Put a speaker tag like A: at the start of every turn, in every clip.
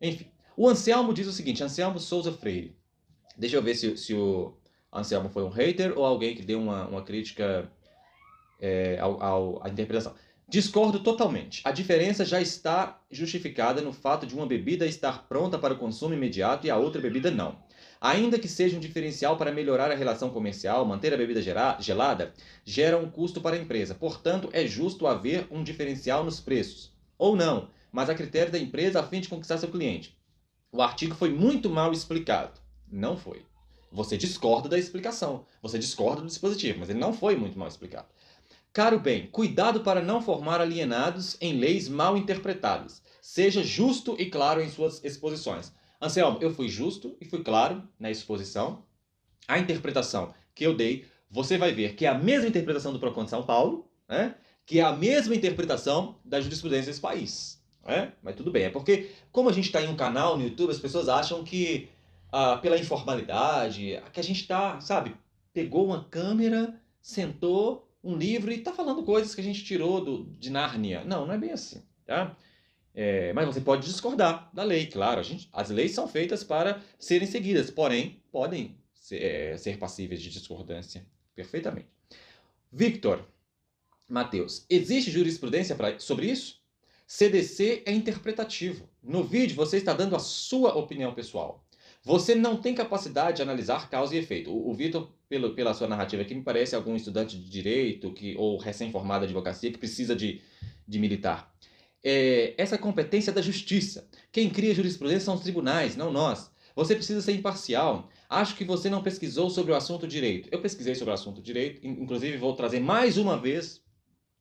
A: Enfim, o Anselmo diz o seguinte, Anselmo Souza Freire. Deixa eu ver se o Anselmo foi um hater ou alguém que deu uma crítica à interpretação. Discordo totalmente. A diferença já está justificada no fato de uma bebida estar pronta para o consumo imediato e a outra bebida não. Ainda que seja um diferencial para melhorar a relação comercial, manter a bebida gelada gera um custo para a empresa. Portanto, é justo haver um diferencial nos preços. Ou não, mas a critério da empresa a fim de conquistar seu cliente. O artigo foi muito mal explicado. Não foi. Você discorda da explicação. Você discorda do dispositivo, mas ele não foi muito mal explicado. Caro bem, cuidado para não formar alienados em leis mal interpretadas. Seja justo e claro em suas exposições. Anselmo, eu fui justo e fui claro na exposição. A interpretação que eu dei, você vai ver que é a mesma interpretação do PROCON de São Paulo, né? Que é a mesma interpretação da jurisprudência desse país. Né? Mas tudo bem, é porque como a gente está em um canal no YouTube, as pessoas acham que pela informalidade, que a gente está, sabe, pegou uma câmera, sentou um livro e está falando coisas que a gente tirou de Nárnia. Não, não é bem assim, tá? Mas você pode discordar da lei, claro. As leis são feitas para serem seguidas, porém, podem ser passíveis de discordância perfeitamente. Victor, Matheus, existe jurisprudência sobre isso? CDC é interpretativo. No vídeo, você está dando a sua opinião pessoal. Você não tem capacidade de analisar causa e efeito. O Vitor, pela sua narrativa aqui, me parece algum estudante de direito ou recém-formado de advocacia que precisa de militar. Essa competência é da justiça. Quem cria jurisprudência são os tribunais, não nós. Você precisa ser imparcial. Acho que você não pesquisou sobre o assunto direito. Eu pesquisei sobre o assunto direito, inclusive vou trazer mais uma vez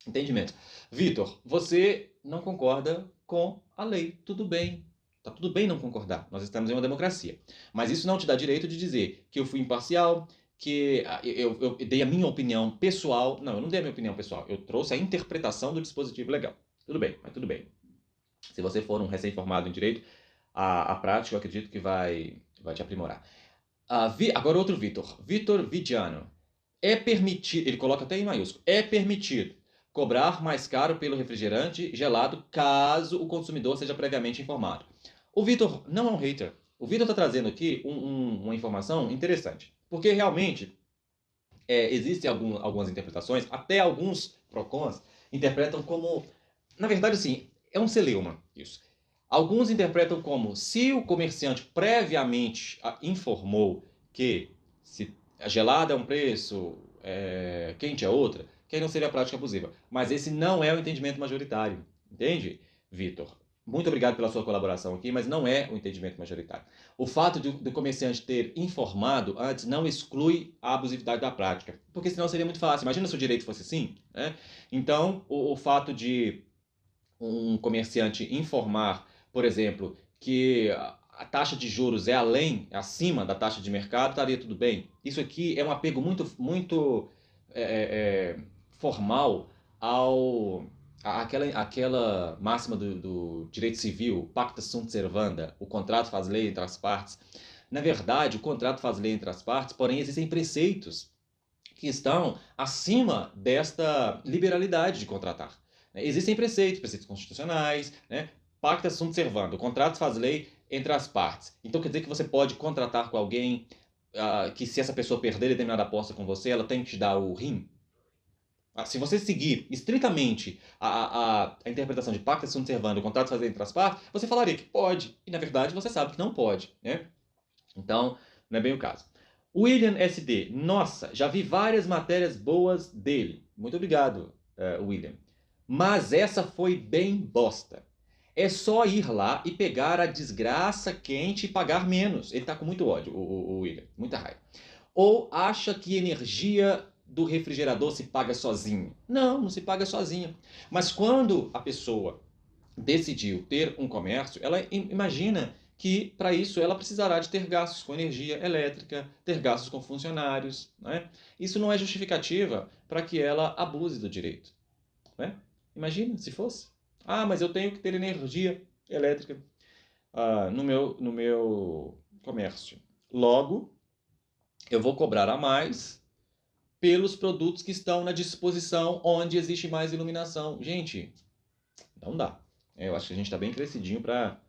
A: entendimento. Vitor, você não concorda com a lei. Tudo bem. Tá tudo bem não concordar. Nós estamos em uma democracia. Mas isso não te dá direito de dizer que eu fui imparcial, que eu dei a minha opinião pessoal. Não, eu não dei a minha opinião pessoal. Eu trouxe a interpretação do dispositivo legal. Tudo bem, mas tudo bem. Se você for um recém-formado em direito, a prática eu acredito que vai te aprimorar. Agora outro Vitor. Vitor Vidiano. É permitido, ele coloca até em maiúsculo, é permitido cobrar mais caro pelo refrigerante gelado caso o consumidor seja previamente informado. O Vitor não é um hater. O Vitor está trazendo aqui uma informação interessante. Porque realmente existem algumas interpretações, até alguns PROCONs interpretam como... Na verdade, assim, é um celeuma isso. Alguns interpretam como se o comerciante previamente informou que se gelada é um preço, quente é outra, que aí não seria prática abusiva. Mas esse não é o entendimento majoritário. Entende, Vitor? Muito obrigado pela sua colaboração aqui, mas não é o entendimento majoritário. O fato do comerciante ter informado antes não exclui a abusividade da prática, porque senão seria muito fácil. Imagina se o direito fosse assim, né? Então, o fato de um comerciante informar, por exemplo, que a taxa de juros é acima da taxa de mercado, estaria tudo bem. Isso aqui é um apego muito formal àquela máxima do direito civil, pacta sunt servanda, o contrato faz lei entre as partes. Na verdade, o contrato faz lei entre as partes, porém existem preceitos que estão acima desta liberalidade de contratar. Existem preceitos constitucionais, né? Pacta sunt servanda, o contrato faz lei entre as partes. Então quer dizer que você pode contratar com alguém que se essa pessoa perder determinada aposta com você, ela tem que te dar o rim? Se você seguir estritamente a interpretação de pacta sunt servanda, o contrato faz lei entre as partes, você falaria que pode, e na verdade você sabe que não pode, né? Então, não é bem o caso. William SD, nossa, já vi várias matérias boas dele. Muito obrigado, William. Mas essa foi bem bosta. É só ir lá e pegar a desgraça quente e pagar menos. Ele tá com muito ódio, o William, muita raiva. Ou acha que energia do refrigerador se paga sozinho? Não, não se paga sozinho. Mas quando a pessoa decidiu ter um comércio, ela imagina que para isso ela precisará de ter gastos com energia elétrica, ter gastos com funcionários. Né? Isso não é justificativa para que ela abuse do direito. Né? Imagina se fosse. Mas eu tenho que ter energia elétrica no meu comércio. Logo, eu vou cobrar a mais pelos produtos que estão na disposição onde existe mais iluminação. Gente, não dá. Eu acho que a gente está bem crescidinho para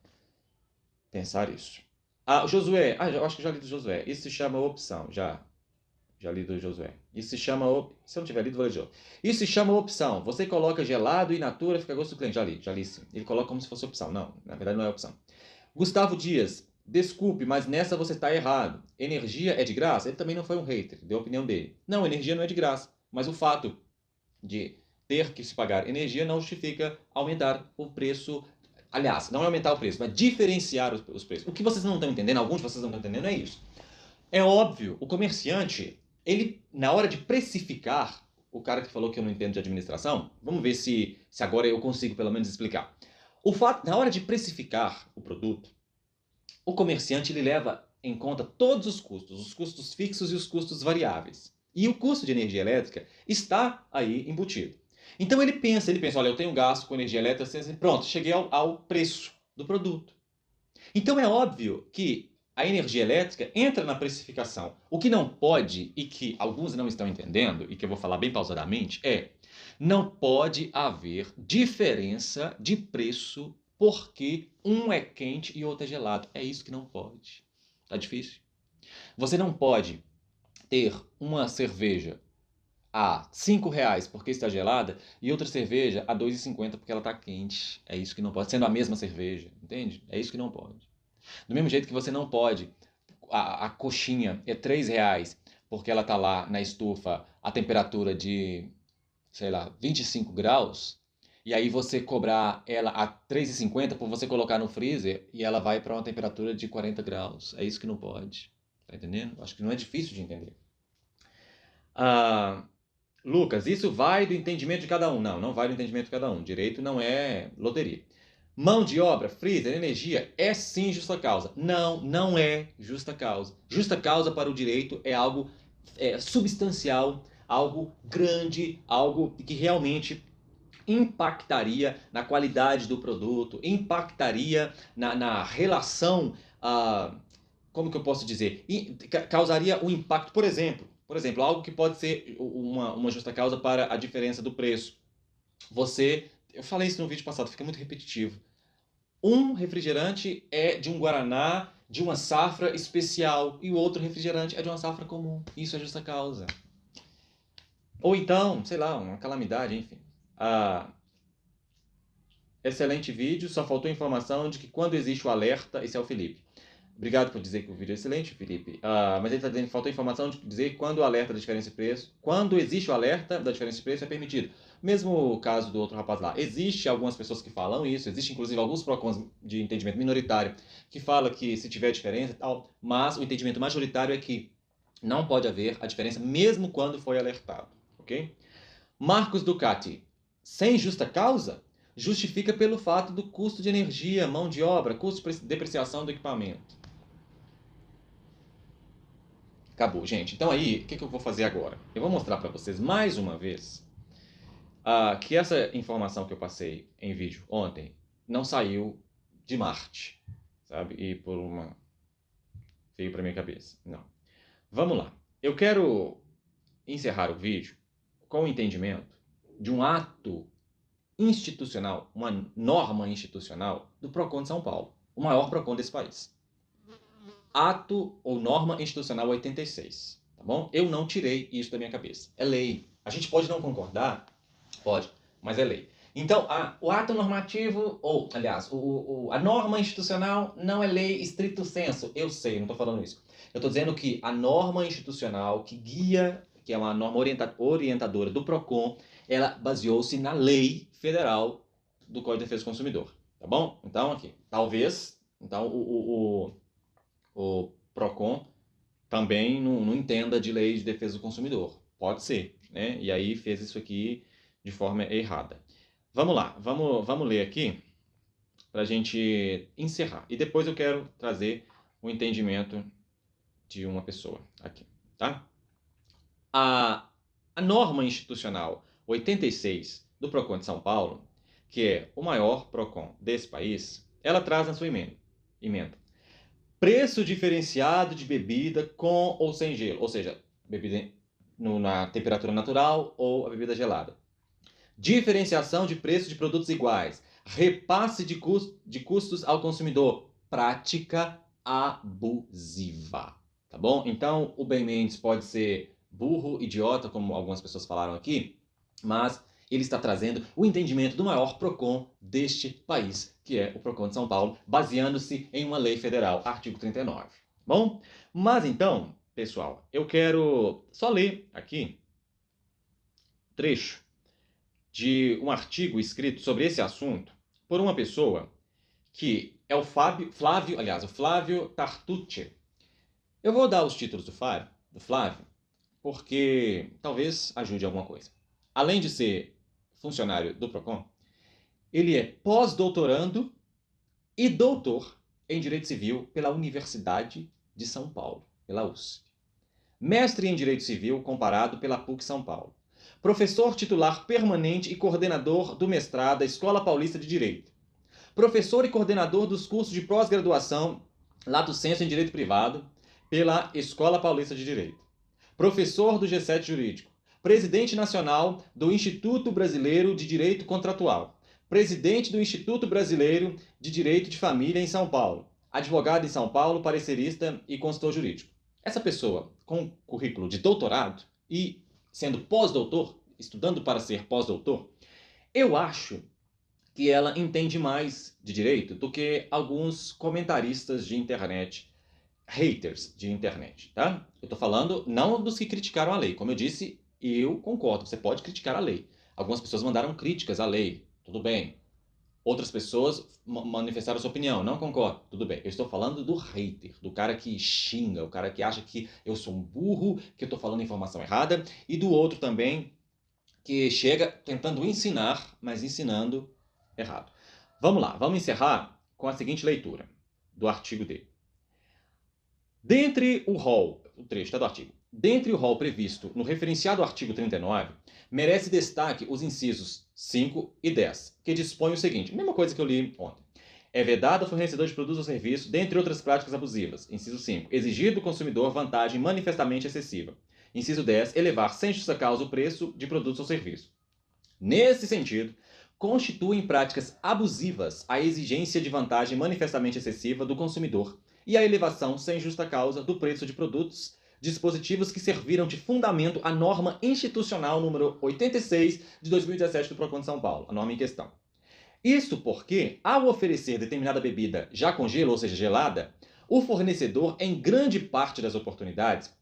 A: pensar isso. Ah, o Josué, eu acho que já li do Josué. Isso se chama opção, já li do Josué. Isso se chama, se eu não tiver lido, vou ler de novo. Isso se chama opção. Você coloca gelado e natura, fica gosto do cliente. Já li sim. Ele coloca como se fosse opção. Não, na verdade não é opção. Gustavo Dias, desculpe, mas nessa você está errado. Energia é de graça? Ele também não foi um hater, deu a opinião dele. Não, energia não é de graça. Mas o fato de ter que se pagar energia não justifica aumentar o preço. Aliás, não é aumentar o preço, mas diferenciar os preços. O que vocês não estão entendendo, alguns de vocês não estão entendendo, é isso. É óbvio, o comerciante, ele, na hora de precificar, o cara que falou que eu não entendo de administração, vamos ver se agora eu consigo pelo menos explicar. Na hora de precificar o produto, o comerciante ele leva em conta todos os custos fixos e os custos variáveis. E o custo de energia elétrica está aí embutido. Então ele pensa, olha, eu tenho gasto com energia elétrica, pronto, cheguei ao preço do produto. Então é óbvio que a energia elétrica entra na precificação. O que não pode, e que alguns não estão entendendo, e que eu vou falar bem pausadamente, não pode haver diferença de preço porque um é quente e outro é gelado. É isso que não pode. Tá difícil? Você não pode ter uma cerveja a R$ 5 porque está gelada e outra cerveja a R$ 2,50 porque ela está quente. É isso que não pode, sendo a mesma cerveja, entende? É isso que não pode. Do mesmo jeito que você não pode, a coxinha é R$ 3 porque ela está lá na estufa a temperatura de, sei lá, 25 graus, e aí você cobrar ela a R$ 3,50 por você colocar no freezer e ela vai para uma temperatura de 40 graus. É isso que não pode. Tá entendendo? Acho que não é difícil de entender. Lucas, isso vai do entendimento de cada um. Não, não vai do entendimento de cada um. Direito não é loteria. Mão de obra, freezer, energia, é sim justa causa. Não, não é justa causa. Justa causa para o direito é algo substancial, algo grande, algo que realmente impactaria na qualidade do produto, impactaria na relação, como que eu posso dizer? Causaria um impacto, por exemplo, algo que pode ser uma justa causa para a diferença do preço. Eu falei isso no vídeo passado, fica muito repetitivo. Um refrigerante é de um Guaraná, de uma safra especial, e o outro refrigerante é de uma safra comum. Isso é justa causa. Ou então, sei lá, uma calamidade, enfim. Excelente vídeo, só faltou informação de que quando existe o alerta, esse é o Felipe. Obrigado por dizer que o vídeo é excelente, Felipe. Mas ele está dizendo que faltou informação de dizer que quando o alerta da diferença de preço, quando existe o alerta da diferença de preço, é permitido. Mesmo caso do outro rapaz lá. Existe algumas pessoas que falam isso, existe inclusive alguns PROCONs de entendimento minoritário que falam que se tiver diferença e tal, mas o entendimento majoritário é que não pode haver a diferença mesmo quando foi alertado, ok? Marcos Ducati, sem justa causa, justifica pelo fato do custo de energia, mão de obra, custo de depreciação do equipamento. Acabou, gente. Então aí, o que eu vou fazer agora? Eu vou mostrar para vocês mais uma vez que essa informação que eu passei em vídeo ontem não saiu de Marte, sabe? E por uma... veio para minha cabeça. Não. Vamos lá. Eu quero encerrar o vídeo com o entendimento de um ato institucional, uma norma institucional do PROCON de São Paulo, o maior PROCON desse país. Ato ou norma institucional 86, tá bom? Eu não tirei isso da minha cabeça. É lei. A gente pode não concordar, pode, mas é lei. Então, o ato normativo, ou, aliás, a norma institucional não é lei estricto sensu. Eu sei, não estou falando isso. Eu estou dizendo que a norma institucional que guia, que é uma norma orientadora do PROCON, ela baseou-se na lei federal do Código de Defesa do Consumidor, tá bom? Então, aqui, talvez, então, o PROCON também não entenda de lei de defesa do consumidor. Pode ser, né? E aí fez isso aqui de forma errada. Vamos lá, vamos ler aqui para a gente encerrar. E depois eu quero trazer o entendimento de uma pessoa aqui, tá? A norma institucional 86 do PROCON de São Paulo, que é o maior PROCON desse país, ela traz na sua emenda preço diferenciado de bebida com ou sem gelo, ou seja, bebida na temperatura natural ou a bebida gelada. Diferenciação de preço de produtos iguais, repasse de custos ao consumidor prática abusiva, tá bom? Então, o Ben Mendes pode ser burro, idiota, como algumas pessoas falaram aqui, mas ele está trazendo o entendimento do maior PROCON deste país, que é o PROCON de São Paulo, baseando-se em uma lei federal, artigo 39. Bom, mas então, pessoal, eu quero só ler aqui um trecho de um artigo escrito sobre esse assunto por uma pessoa que é o Flávio Tartucci. Eu vou dar os títulos do Flávio, porque talvez ajude alguma coisa. Além de ser funcionário do PROCON, ele é pós-doutorando e doutor em Direito Civil pela Universidade de São Paulo, pela USP. Mestre em Direito Civil comparado pela PUC São Paulo. Professor titular permanente e coordenador do mestrado da Escola Paulista de Direito. Professor e coordenador dos cursos de pós-graduação Lato Sensu em Direito Privado pela Escola Paulista de Direito. Professor do G7 Jurídico. Presidente nacional do Instituto Brasileiro de Direito Contratual. Presidente do Instituto Brasileiro de Direito de Família em São Paulo. Advogado em São Paulo, parecerista e consultor jurídico. Essa pessoa com currículo de doutorado e sendo pós-doutor, estudando para ser pós-doutor, eu acho que ela entende mais de direito do que alguns comentaristas de internet, haters de internet, tá? Eu tô falando não dos que criticaram a lei. Como eu disse, eu concordo, você pode criticar a lei. Algumas pessoas mandaram críticas à lei, tudo bem. Outras pessoas manifestaram sua opinião, não concordo, tudo bem. Eu estou falando do hater, do cara que xinga, o cara que acha que eu sou um burro, que eu estou falando informação errada, e do outro também que chega tentando ensinar, mas ensinando errado. Vamos lá, vamos encerrar com a seguinte leitura do artigo dele. Dentre o rol, o trecho tá do artigo, dentre o rol previsto no referenciado artigo 39, merece destaque os incisos 5 e 10, que dispõem o seguinte, mesma coisa que eu li ontem. É vedado ao fornecedor de produtos ou serviços, dentre outras práticas abusivas. Inciso 5. Exigir do consumidor vantagem manifestamente excessiva. Inciso 10. Elevar sem justa causa o preço de produtos ou serviços. Nesse sentido, constituem práticas abusivas a exigência de vantagem manifestamente excessiva do consumidor e a elevação sem justa causa do preço de produtos, dispositivos que serviram de fundamento à norma institucional número 86 de 2017 do PROCON de São Paulo, a norma em questão. Isso porque, ao oferecer determinada bebida já com gelo, ou seja, gelada, o fornecedor, em grande parte das oportunidades,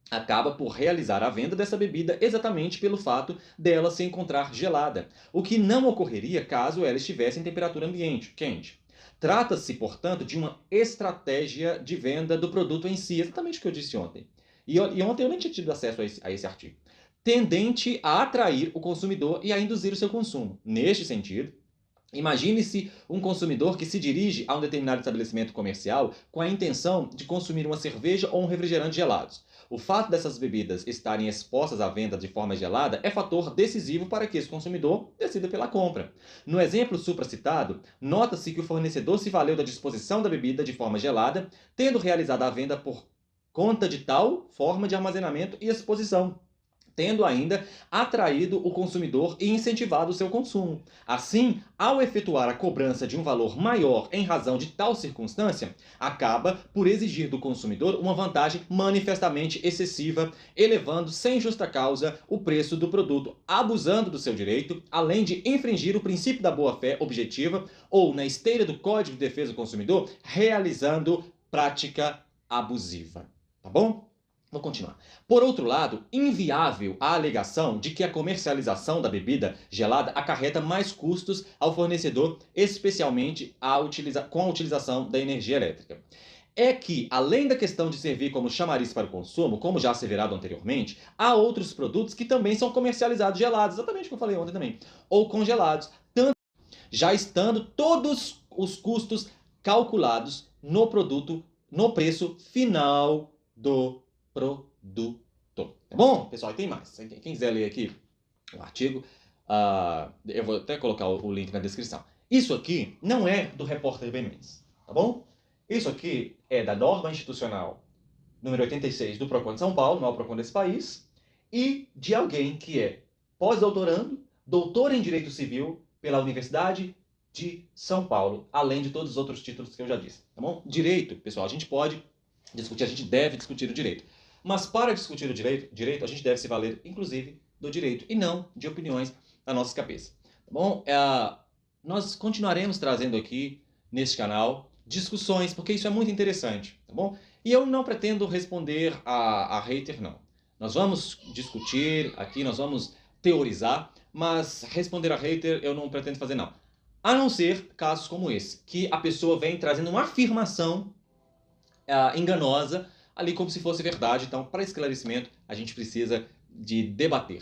A: acaba por realizar a venda dessa bebida exatamente pelo fato dela se encontrar gelada, o que não ocorreria caso ela estivesse em temperatura ambiente, quente. Trata-se, portanto, de uma estratégia de venda do produto em si, exatamente o que eu disse ontem. E ontem eu nem tinha tido acesso a esse artigo. Tendente a atrair o consumidor e a induzir o seu consumo. Neste sentido, imagine-se um consumidor que se dirige a um determinado estabelecimento comercial com a intenção de consumir uma cerveja ou um refrigerante gelados. O fato dessas bebidas estarem expostas à venda de forma gelada é fator decisivo para que esse consumidor decida pela compra. No exemplo supracitado, nota-se que o fornecedor se valeu da disposição da bebida de forma gelada, tendo realizado a venda por conta de tal forma de armazenamento e exposição, tendo ainda atraído o consumidor e incentivado o seu consumo. Assim, ao efetuar a cobrança de um valor maior em razão de tal circunstância, acaba por exigir do consumidor uma vantagem manifestamente excessiva, elevando sem justa causa o preço do produto, abusando do seu direito, além de infringir o princípio da boa-fé objetiva ou, na esteira do Código de Defesa do Consumidor, realizando prática abusiva. Tá bom? Vou continuar. Por outro lado, inviável a alegação de que a comercialização da bebida gelada acarreta mais custos ao fornecedor, especialmente com a utilização da energia elétrica. É que, além da questão de servir como chamariz para o consumo, como já asseverado anteriormente, há outros produtos que também são comercializados gelados, exatamente o que eu falei ontem também, ou congelados, já estando todos os custos calculados no produto, no preço final do produto. Tá bom, pessoal? E tem mais. Quem quiser ler aqui o artigo, eu vou até colocar o link na descrição. Isso aqui não é do repórter Ben Mendes, tá bom? Isso aqui é da norma institucional número 86 do PROCON de São Paulo, o maior PROCON desse país, e de alguém que é pós-doutorando, doutor em Direito Civil pela Universidade de São Paulo, além de todos os outros títulos que eu já disse, tá bom? Direito, pessoal, a gente pode discutir, a gente deve discutir o direito. Mas para discutir o direito, a gente deve se valer, inclusive, do direito e não de opiniões da nossa cabeça, tá bom? Nós continuaremos trazendo aqui neste canal discussões, porque isso é muito interessante, tá bom? E eu não pretendo responder a hater, não. Nós vamos discutir aqui, nós vamos teorizar, mas responder a hater eu não pretendo fazer, não. A não ser casos como esse, que a pessoa vem trazendo uma afirmação enganosa, ali como se fosse verdade. Então, para esclarecimento, a gente precisa de debater.